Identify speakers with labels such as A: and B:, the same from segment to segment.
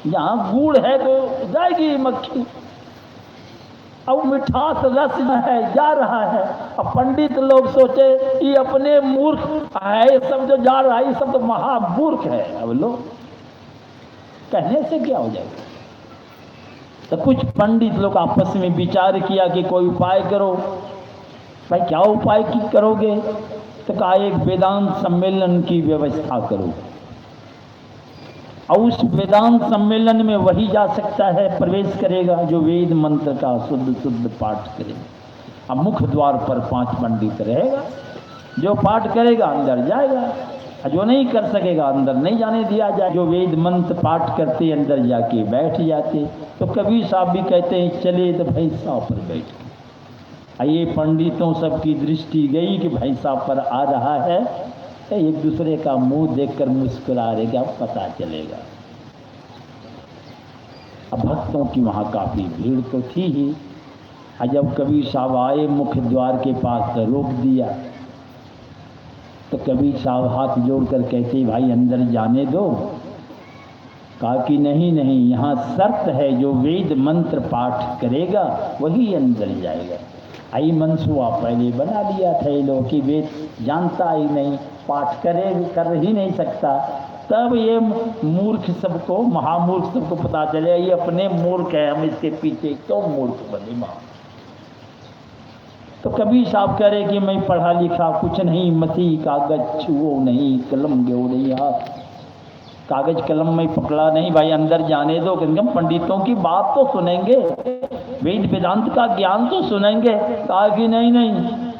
A: जहाँ गुड़ है तो जाएगी मक्खी, अब मिठास रस में है जा रहा है। अब पंडित लोग सोचे ये अपने मूर्ख है, ये सब जो जा रहा है ये सब तो महामूर्ख है। अब लोग कहने से क्या हो जाएगा। तो कुछ पंडित लोग आपस में विचार किया कि कोई उपाय करो। भाई क्या उपाय की करोगे? तो कहा एक वेदांत सम्मेलन की व्यवस्था करो, और उस वेदांत सम्मेलन में वही जा सकता है, प्रवेश करेगा जो वेद मंत्र का शुद्ध शुद्ध पाठ करेगा। अब मुख्य द्वार पर 5 पंडित रहेगा, जो पाठ करेगा अंदर जाएगा, और जो नहीं कर सकेगा अंदर नहीं जाने दिया जाए। जो वेद मंत्र पाठ करते अंदर जाके बैठ जाते। तो कबीर साहब भी कहते हैं चले तो भैंसा पर बैठ। ये पंडितों सबकी दृष्टि गई कि भैंसा पर आ रहा है, एक दूसरे का मुंह देखकर मुस्कुरा रहे, क्या पता चलेगा। अब भक्तों की वहाँ काफ़ी भीड़ तो थी ही। जब कबीर साहब आए मुख्य द्वार के पास तो रोक दिया। तो कबीर साहब हाथ जोड़कर कहते भाई अंदर जाने दो। कहा कि नहीं नहीं, यहाँ शर्त है जो वेद मंत्र पाठ करेगा वही अंदर जाएगा। आई मनसुआ पहले बना लिया था ये लोग कि वेद जानता ही नहीं, पाठ कर ही नहीं सकता। तब ये मूर्ख सबको, महामूर्ख सबको पता चले ये अपने मूर्ख है, हम इसके पीछे क्यों मूर्ख बने। माँ तो कबीर साहब कह रहे कि मैं पढ़ा लिखा कुछ नहीं, मसी कागज छुओ नहीं, कलम गो नहीं हाथ, कागज कलम में पकड़ा नहीं। भाई अंदर जाने दो, कम पंडितों की बात तो सुनेंगे, वेद वेदांत का ज्ञान तो सुनेंगे। कहा कि नहीं नहीं,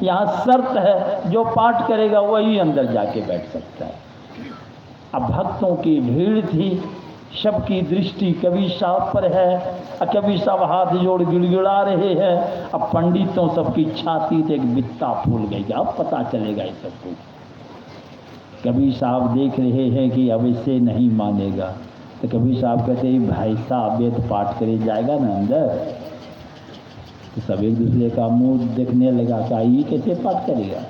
A: यहाँ शर्त है जो पाठ करेगा वही अंदर जाके बैठ सकता है। अब भक्तों की भीड़ थी, सबकी दृष्टि कबीर साहब पर है, कबीर साहब हाथ जोड़ गिड़गिड़ा रहे हैं। अब पंडितों सबकी छाती से एक बित्ता फूल गई, अब पता चलेगा इस सबको। कबीर साहब देख रहे हैं कि अब इससे नहीं मानेगा। तो कबीर साहब कहते हैं भाई साहब वेद पाठ करे जाएगा ना अंदर। तो सब एक दूसरे का मुंह देखने लगा, का ये कैसे पाठ करेगा।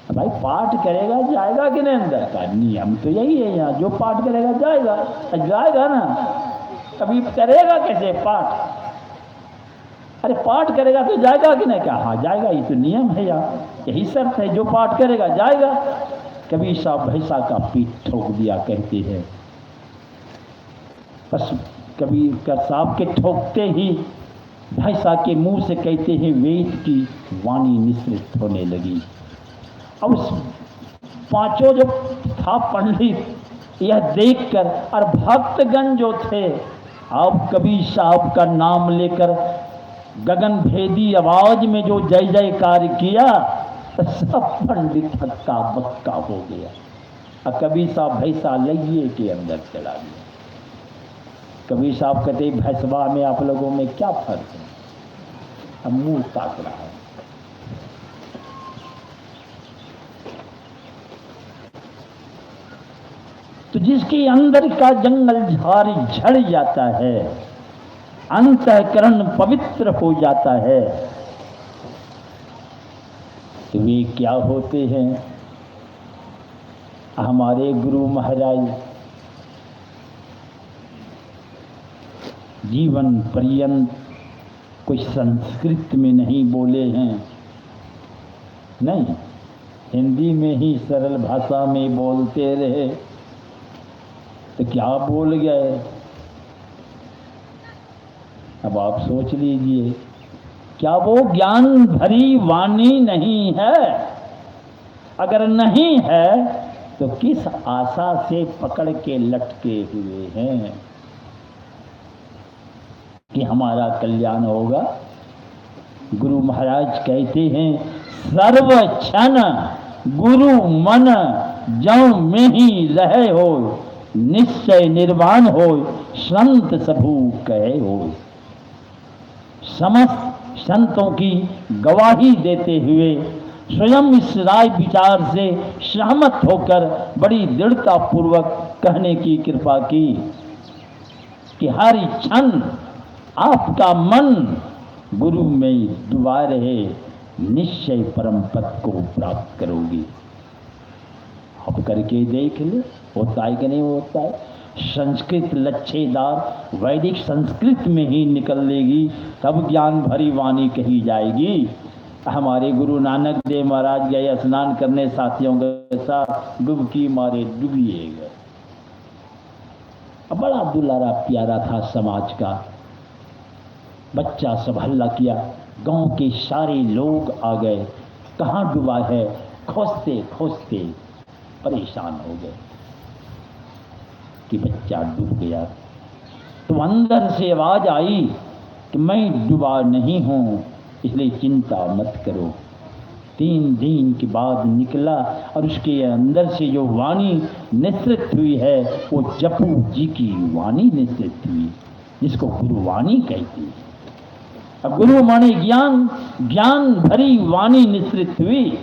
A: भाई पाठ करेगा जाएगा कि नहीं अंदर का नियम तो यही है, यहाँ जो पाठ करेगा जाएगा, जाएगा ना। कभी करेगा कैसे पाठ? अरे पाठ करेगा तो जाएगा कि नहीं? क्या हाँ जाएगा, ये तो नियम है यहाँ, यही शर्त है, जो पाठ करेगा जाएगा। कबीर साहब भैंसा का पीठ ठोक दिया, कहते हैं। बस कबीर साहब के ठोकते ही भैंसा के मुंह से कहते हैं वेद की वाणी निसृत होने लगी। अब उस 5 जो था पंडित यह देखकर, और भक्तगण जो थे, अब कबीर साहब का नाम लेकर गगन भेदी आवाज में जो जय जयकार किया, सब पंडित हक्का बक्का हो गया। और कबीर साहब भैंसा लगिए के अंदर चला गया। कबीर साहब कहते भैंसवा में आप लोगों में क्या फर्क है? अब मुंह ताक रहा है। तो जिसके अंदर का जंगल झाड़ी झड़ जाता है, अंतःकरण पवित्र हो जाता है, तो वे क्या होते हैं? हमारे गुरु महाराज जीवन पर्यंत कुछ संस्कृत में नहीं बोले हैं, नहीं, हिंदी में ही सरल भाषा में बोलते रहे। तो क्या बोल गए? अब आप सोच लीजिए, क्या वो ज्ञान भरी वाणी नहीं है? अगर नहीं है तो किस आशा से पकड़ के लटके हुए हैं कि हमारा कल्याण होगा? गुरु महाराज कहते हैं सर्व क्षण गुरु मन जौ में ही रहे हो, निश्चय निर्वाण हो, संत सबू कहे हो। समस्त संतों की गवाही देते हुए स्वयं इस राय विचार से सहमत होकर बड़ी दृढ़ता पूर्वक कहने की कृपा की कि हर क्षण आपका मन गुरु में डूबा रहे, निश्चय परम पद को प्राप्त करोगी। अब करके देख ले, होता है कि नहीं होता है? संस्कृत लच्छेदार वैदिक संस्कृत में ही निकल लेगी, तब ज्ञान भरी वाणी कही जाएगी। हमारे गुरु नानक देव महाराज गए स्नान करने साथियों के साथ, डुबकी मारे डूबिए गए। बड़ा दुलारा प्यारा था समाज का बच्चा, सब हल्ला किया, गांव के सारे लोग आ गए, कहाँ डूबा है, खोजते खोजते परेशान हो गए कि बच्चा डूब गया। तो अंदर से आवाज आई कि मैं डूबा नहीं हूं, इसलिए चिंता मत करो। 3 दिन के बाद निकला और उसके अंदर से जो वाणी निसृत हुई है वो जपू जी की वाणी निसृत हुई, जिसको गुरुवाणी कहती है। अब गुरु माने ज्ञान, ज्ञान भरी वाणी निसृत हुई।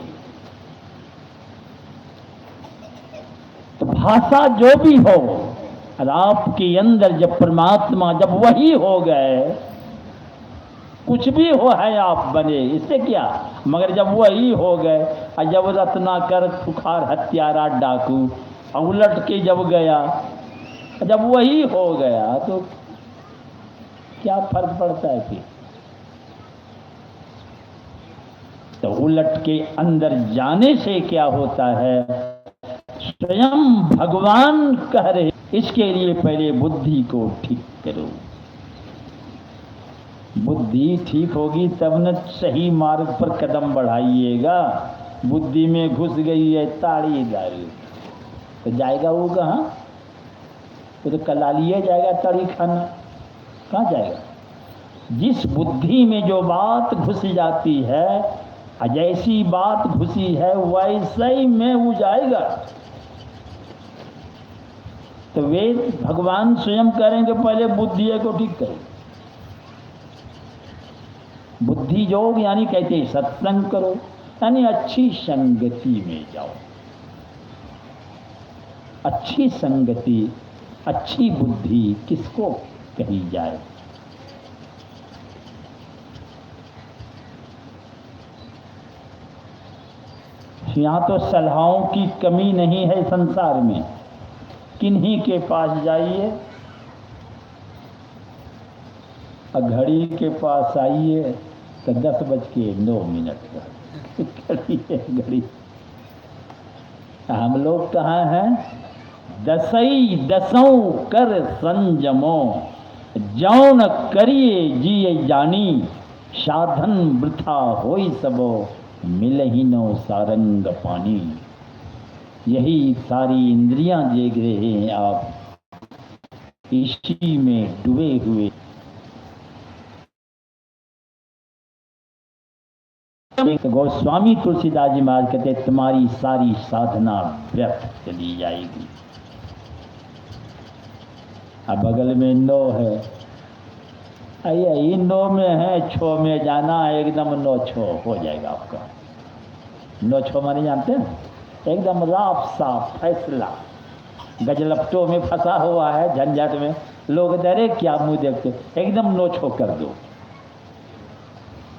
A: तो भाषा जो भी हो, और आपके अंदर जब परमात्मा जब वही हो गए, कुछ भी हो है आप बने, इससे क्या, मगर जब वही हो गए, और जब रत्नाकर खुखार हत्यारा डाकू उलट के जब गया, जब वही हो गया, तो क्या फर्क पड़ता है फिर। तो उलट के अंदर जाने से क्या होता है, स्वयं भगवान कह रहे, इसके लिए पहले बुद्धि को ठीक करो। बुद्धि ठीक होगी तब न सही मार्ग पर कदम बढ़ाइएगा। बुद्धि में घुस गई है ताड़ी दारू, तो जाएगा वो कहाँ, वो तो कला लिया जाएगा ताड़ी खाना, कहाँ जाएगा। जिस बुद्धि में जो बात घुस जाती है, जैसी बात घुसी है वैसे ही में वो जाएगा। तो वेद भगवान स्वयं करेंगे, पहले बुद्धि को ठीक करें। बुद्धि योग यानी कहते हैं सत्संग करो, यानी अच्छी संगति में जाओ। अच्छी संगति, अच्छी बुद्धि किसको कही जाए। यहाँ तो सलाहों की कमी नहीं है संसार में, किन्हीं के पास जाइए और घड़ी के पास आइए तो 10:09 घड़ी। हम लोग कहाँ हैं, दसई दसों कर संजमो, जौन करिए जिए जानी, साधन वृथा होई सबो, मिल ही नो सारंग पानी। यही सारी इंद्रियां देख रहे हैं आप, इसी में डूबे हुए। गोस्वामी तुलसीदास जी महाराज कहते, तुम्हारी सारी साधना व्यर्थ चली जाएगी। अब बगल में 9 है, यही 9 में है, 6 में जाना, एकदम 9-6 हो जाएगा आपका। 9-6 माने जानते हैं, एकदम राफ साफ फैसला। गजलपटों में फंसा हुआ है, झंझट में, लोग डरे क्या मुंह देखते, एकदम 9-6 कर दो।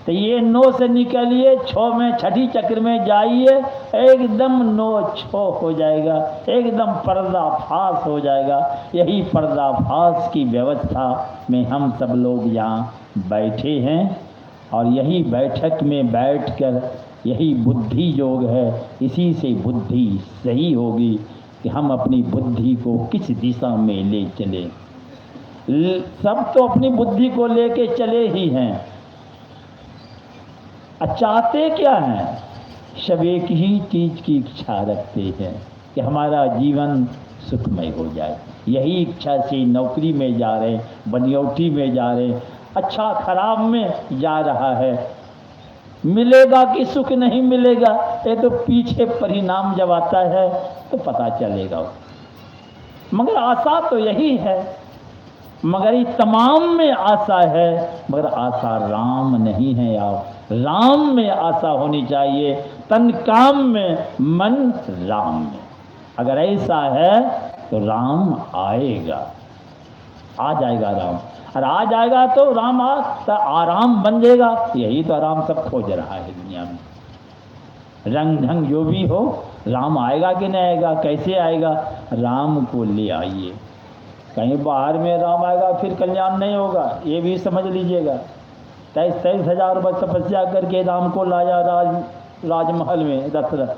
A: तो ये 9 से निकलिए, 6 में छठी चक्र में जाइए, एकदम 9-6 हो जाएगा, एकदम पर्दाफाश हो जाएगा। यही पर्दाफाश की व्यवस्था में हम सब लोग यहाँ बैठे हैं, और यही बैठक में बैठकर यही बुद्धि योग है। इसी से बुद्धि सही होगी कि हम अपनी बुद्धि को किस दिशा में ले चले। सब तो अपनी बुद्धि को लेके चले ही हैं, चाहते क्या हैं, सब एक ही चीज की इच्छा रखते हैं कि हमारा जीवन सुखमय हो जाए। यही इच्छा से नौकरी में जा रहे, बनियोटी में जा रहे, अच्छा खराब में जा रहा है। मिलेगा कि सुख नहीं मिलेगा, ये तो पीछे परिणाम जब आता है तो पता चलेगा। मगर आशा तो यही है, मगर ये तमाम में आशा है, मगर आशा राम नहीं है। आप राम में आशा होनी चाहिए, तन काम में मन राम में। अगर ऐसा है तो राम आएगा, आ जाएगा राम, और आ जाएगा तो राम तो आराम बन जाएगा। यही तो आराम सब खोज रहा है दुनिया में। रंग ढंग जो भी हो, राम आएगा कि नहीं आएगा, कैसे आएगा, राम को ले आइए। कहीं बाहर में राम आएगा फिर कल्याण नहीं होगा, ये भी समझ लीजिएगा। 23,000 वर्ष तपस्या करके राम को लाया राजमहल में दशरथ,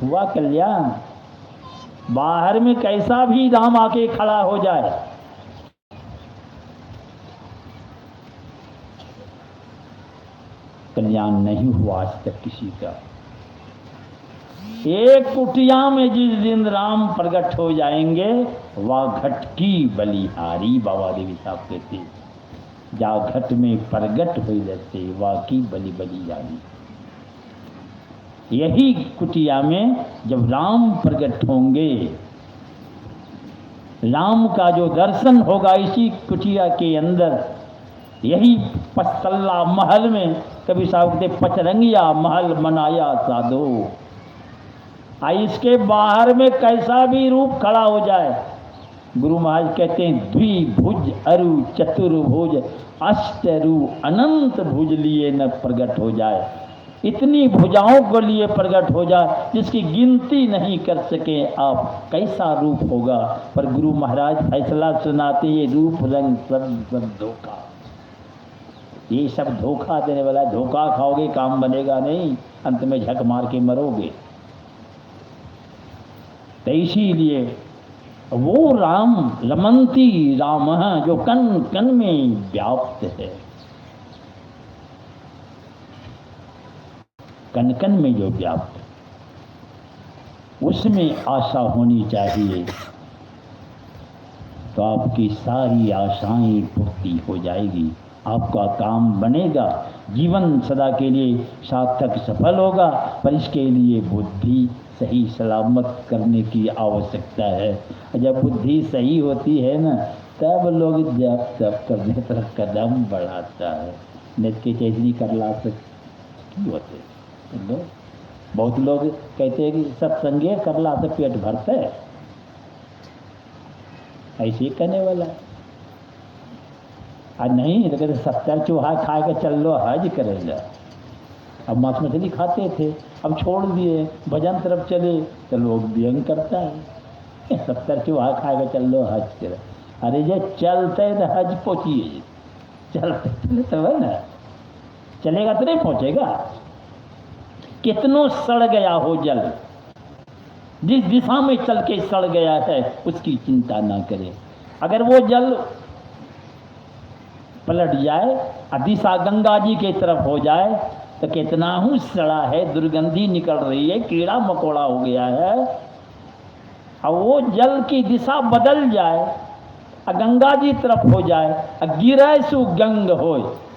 A: हुआ कल्याण? बाहर में कैसा भी राम आके खड़ा हो जाए, कल्याण नहीं हुआ आज तक किसी का। एक कुटिया में जिस दिन राम प्रकट हो जाएंगे, वह घट की बलिहारी, बाबा देवी साहब कहते, जा घट में प्रगट हो रहते वह की बलि बलि जानी। यही कुटिया में जब राम प्रकट होंगे, राम का जो दर्शन होगा इसी कुटिया के अंदर, यही पचतल्ला महल में, कभी साहब कहते पचरंगिया महल मनाया साधो। इसके बाहर में कैसा भी रूप खड़ा हो जाए, गुरु महाराज कहते हैं द्विभुज अरु चतुर्भुज अष्टरु अनंत भुज लिए न प्रकट हो जाए, इतनी भुजाओं को लिए प्रकट हो जाए जिसकी गिनती नहीं कर सके आप, कैसा रूप होगा। पर गुरु महाराज फैसला सुनाते, ये रूप रंग सब धोखा, ये सब धोखा देने वाला है। धोखा खाओगे काम बनेगा नहीं, अंत में झक मार के मरोगे। तो इसीलिए वो राम रमंती राम है जो कण कण में व्याप्त है, कण कण में जो व्याप्त, उसमें आशा होनी चाहिए, तो आपकी सारी आशाएं पूर्ति हो जाएगी, आपका काम बनेगा, जीवन सदा के लिए सार्थक सफल होगा। पर इसके लिए बुद्धि सही सलामत करने की आवश्यकता है। जब बुद्धि सही होती है ना, तब लोग जप तप करने तरफ कदम बढ़ाता है। नित्य के चैतनी कर ला सकते होते लोग, बहुत लोग कहते हैं कि सत्संगे कर ला से पेट भरते है, ऐसे ही कहने वाला। नहीं तो कहते 70 चूहा खा के चल लो हज करेगा। अब मांस मछली खाते थे, अब छोड़ दिए, भजन तरफ चले तो लोग व्यंग करता है 70 चूहा खा के चल लो हज करे। अरे ये चलते तो हज पहुँचिए, चलते चले तो है ना, चलेगा तो नहीं पहुँचेगा। कितनों सड़ गया हो जल, जिस दिशा में चल के सड़ गया है उसकी चिंता ना करें। अगर वो जल पलट जाए और दिशा गंगा जी के तरफ हो जाए तो कितना हूँ सड़ा है, दुर्गंधी निकल रही है, कीड़ा मकोड़ा हो गया है। और वो जल की दिशा बदल जाए और गंगा जी तरफ हो जाए और गिरे सु गंग हो,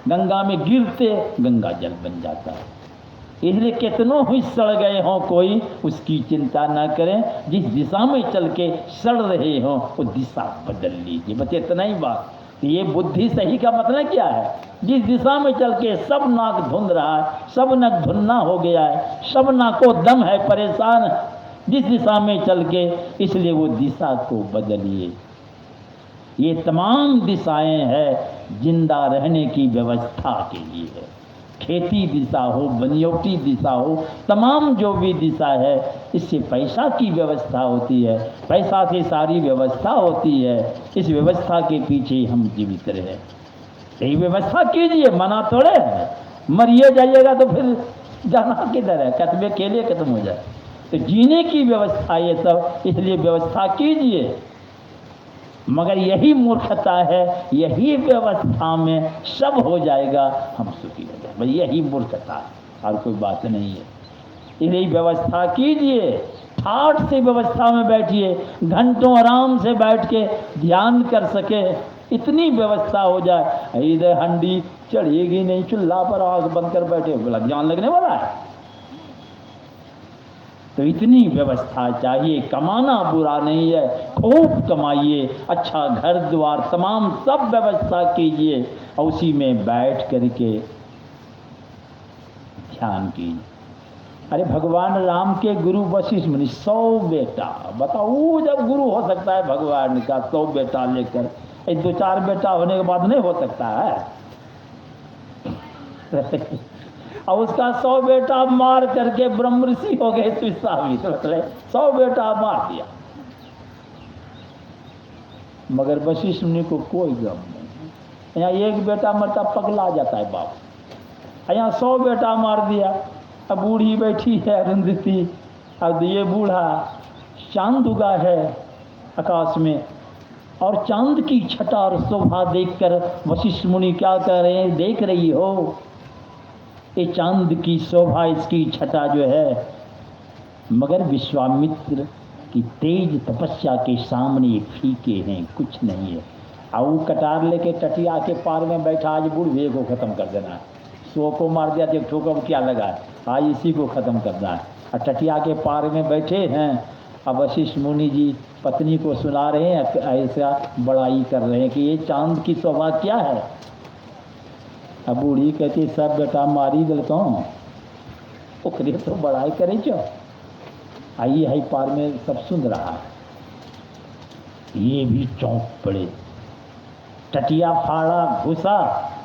A: गंगा में गिरते गंगा जल बन जाता है। इसलिए कितनों ही सड़ गए हों कोई उसकी चिंता ना करें, जिस दिशा में चल के सड़ रहे हों वो दिशा बदल लीजिए, बस इतना ही बात। ये बुद्धि सही का मतलब क्या है? जिस दिशा में चल के सब नाक धुंध रहा है, सब नक धुन्ना हो गया है, सब नाको दम है, परेशान है, जिस दिशा में चल के, इसलिए वो दिशा को बदलिए। ये तमाम दिशाएं हैं जिंदा रहने की व्यवस्था के लिए है। खेती दिशा हो, बनियोटी दिशा हो, तमाम जो भी दिशा है, इससे पैसा की व्यवस्था होती है, पैसा से सारी व्यवस्था होती है। इस व्यवस्था के पीछे हम जीवित रहे, यही व्यवस्था कीजिए, मना थोड़े है। मरिए जाइएगा तो फिर जाना किधर है, कस्बे केले खत्म हो जाए। तो जीने की व्यवस्था ये सब, इसलिए व्यवस्था कीजिए। मगर यही मूर्खता है, यही व्यवस्था में सब हो जाएगा, हम सुखी हो जाए, भाई यही मूर्खता है और कोई बात नहीं है। इसलिए व्यवस्था कीजिए, ठाठ से व्यवस्था में बैठिए, घंटों आराम से बैठ के ध्यान कर सके, इतनी व्यवस्था हो जाए। इधर हंडी चढ़ेगी नहीं, चूल्हा पर आग बंद कर बैठे, बोला ध्यान लगने वाला है। तो इतनी व्यवस्था चाहिए। कमाना बुरा नहीं है, खूब कमाइए, अच्छा घर द्वार तमाम सब व्यवस्था कीजिए और उसी में बैठ करके ध्यान कीजिए। अरे भगवान राम के गुरु वशिष्ठ मुनि 100 बेटा, बताओ जब गुरु हो सकता है भगवान का 100 बेटा लेकर, 2-4 बेटा होने के बाद नहीं हो सकता है और उसका 100 बेटा मार करके ब्रह्म ऋषि हो गए, 100 बेटा मार दिया। मगर वशिष्ठ मुनि को कोई गम नहीं। यहाँ एक बेटा मरता पगला जाता है बाप, यहाँ 100 बेटा मार दिया। अब बूढ़ी बैठी है अरुंधति, अब ये बूढ़ा, चांद उगा है आकाश में, और चांद की छटा और शोभा देखकर वशिष्ठ मुनि क्या कह रहे हैं, देख रही हो ये चांद की शोभा, इसकी छटा जो है, मगर विश्वामित्र की तेज तपस्या के सामने फीके हैं, कुछ नहीं है। और वो कटार लेके टटिया के पार में बैठा, आज बूढ़े को ख़त्म कर देना है, 100 को मार दिया तो ठोकर क्या लगा, आज इसी को ख़त्म करना है। और टटिया के पार में बैठे हैं। अब वशिष्ठ मुनि जी पत्नी को सुना रहे हैं, ऐसा बड़ाई कर रहे हैं कि ये चांद की शोभा क्या है। अब बूढ़ी कहती सब बेटा मारी गलता हूँ, ओकरे तो बड़ाई करे जो। आइए है पार में सब सुन रहा है, ये भी चौंक पड़े, टटिया फाड़ा, घुसा,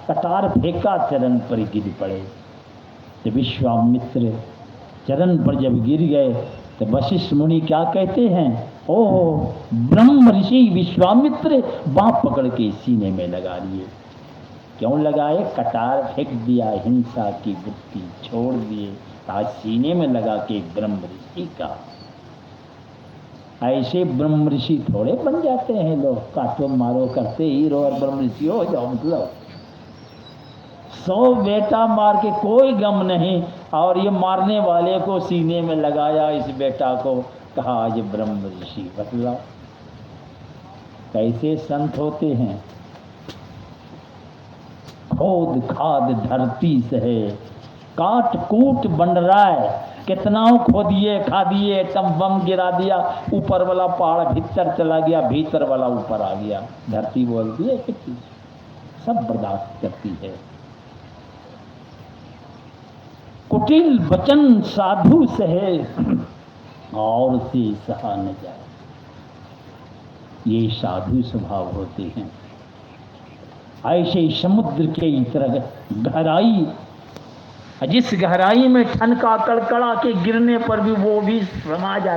A: कटार फेंका, चरण पर गिर पड़े। तो विश्वामित्र चरण पर जब गिर गए तो वशिष्ठ मुनि क्या कहते हैं, ओह ब्रह्म ऋषि विश्वामित्र, बाँह पकड़ के सीने में लगा लिए। क्यों लगाए, कटार फेंक दिया, हिंसा की वृत्ति छोड़ दिए, आज सीने में लगा के ब्रह्म ऋषि का। ऐसे ब्रह्म ऋषि थोड़े बन जाते हैं लोग, काटो मारो करते ही रहो और ब्रह्म ऋषि हो जाओ। मतलब 100 बेटा मार के कोई गम नहीं, और ये मारने वाले को सीने में लगाया, इस बेटा को कहा आज ब्रह्म ऋषि। बतलाओ कैसे संत होते हैं। खोद खाद धरती से है, काट कूट बन रहा है, कितना खोदिए खादिए, एकदम बम गिरा दिया, ऊपर वाला पहाड़ भीतर चला गया, भीतर वाला ऊपर आ गया, धरती बोलती है कितनी सब बर्दाश्त करती है। कुटिल वचन साधु सहे, और से सहा न जाए, ये साधु स्वभाव होते हैं। ऐसे समुद्र के तरह गहराई, जिस गहराई में ठनका कड़कड़ा के गिरने पर भी वो भी समा जाता